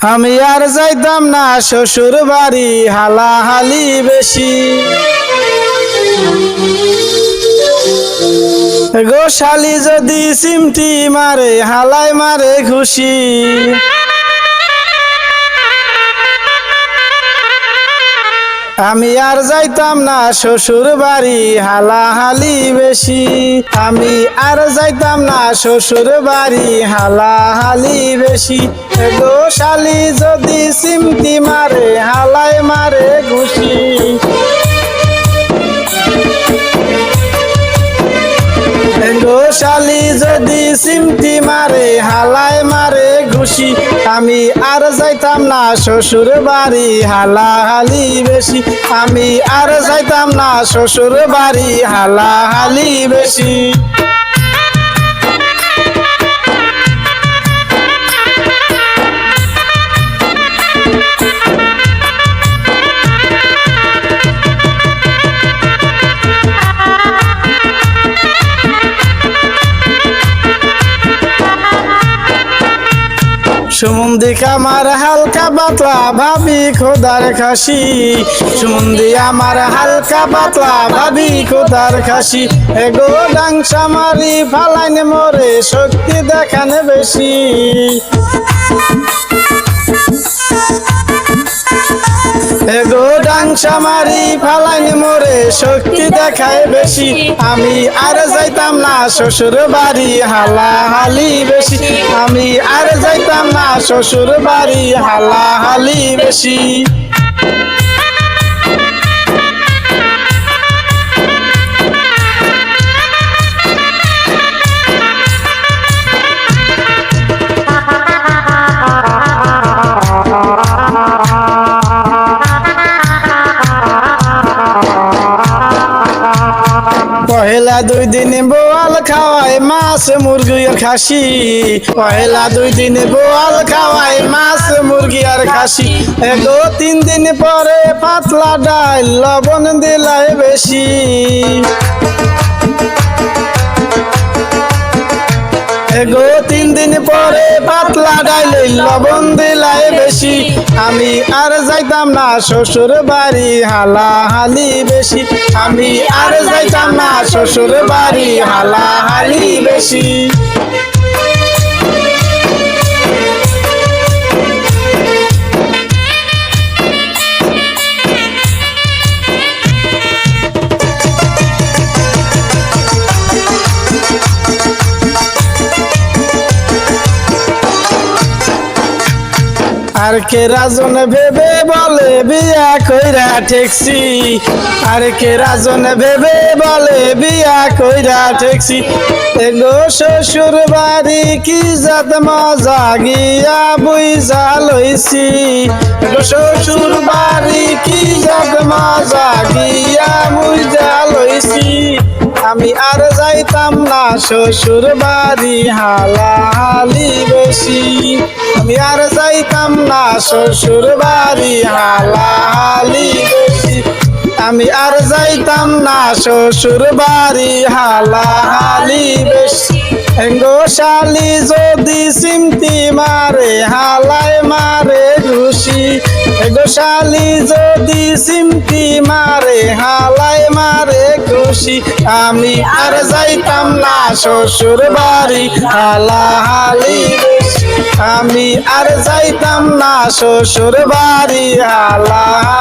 আমি আর যাইতাম না শ্বশুর বাড়ি, হালাহালি বেশি। গোশালি যদি চিমটি মারে, হালাই মারে খুশি। আমি আর যাইতাম না শ্বশুর বাড়ি, হালাহালি বেশি। আমি আর যাইতাম না শ্বশুর বাড়ি, হালাহালি বেশি। গোশালি যদি চিমটি মারে, হালাই মারে খুশি। গোশালি যদি চিমটি মারে, হালায় মারে ঘুষি। আমি আর যাইতাম না শ্বশুর বাড়ি, হালাহালি বেশি। আমি আর যাইতাম না শ্বশুর বাড়ি, হালাহালি বেশি। সুমন্দি আমার হালকা পাতলা, ভাবি খোদার খাসি। সুমন্দি আমার হালকা পাতলা, ভাবি খোদার খাসি। এগো ডাংসা মারি ফালাইন মরে, শক্তি দেখান বেশি। এগো ডাংসা মারি ফালাইন মোরে, শক্তি দেখায় বেশি। আমি আর যাইতাম না শ্বশুর বাড়ি, হালাহালি বেশি। আমি আর যাইতাম না শ্বশুর বাড়ি, হালাহালি বেশি। পহেলা 2 দিন বোয়াল খাওয়াই, মাছ মুরগি আর খাসি। পহেলা 2 দিন বোয়াল খাওয়াই, মাছ মুরগি আর খাসি। এগো 3 দিন পরে পাতলা ডাল, লবণ দিলাই বেশি। এগো 3 দিন পরে পাতলা ডাইলে, লবণ দিলাই বেশি। আমি আর যাইতাম না শ্বশুর বাড়ি, হালাহালি বেশি। আমি আর যাইতাম না শ্বশুর বাড়ি, হালাহালি বেশি। আর কে রাজন ভেবে বলে বিয়া কইরা ঠেকছি। আর কে রাজন ভেবে বলে বিয়া কইরা ঠেকছি। এগো শ্বশুর বাড়ি কি জাত মজা, গিয়া বুইজা লইছি। এগো শ্বশুর বাড়ি কি জাত মজা, গিয়া বুইজা লইছি। আমি আর যাইতাম না শ্বশুর বাড়ি, হালাহালি বেশি। আমি আর যাইতাম না শ্বশুর বাড়ি, হালাহালি বেশি। আমি আর যাইতাম না শ্বশুর বাড়ি, হালাহালি বেশি। গোশালি যদি চিমটি মারে, হালাই মারে ঘুষি। গোশালি যদি চিমটি মারে, হালাই মারে খুশি। আমি আর যাইতাম না শ্বশুর বাড়ি, হালাহালি বেশি। আমি আর যাইতাম না শ্বশুর বাড়ি, হালাহালি।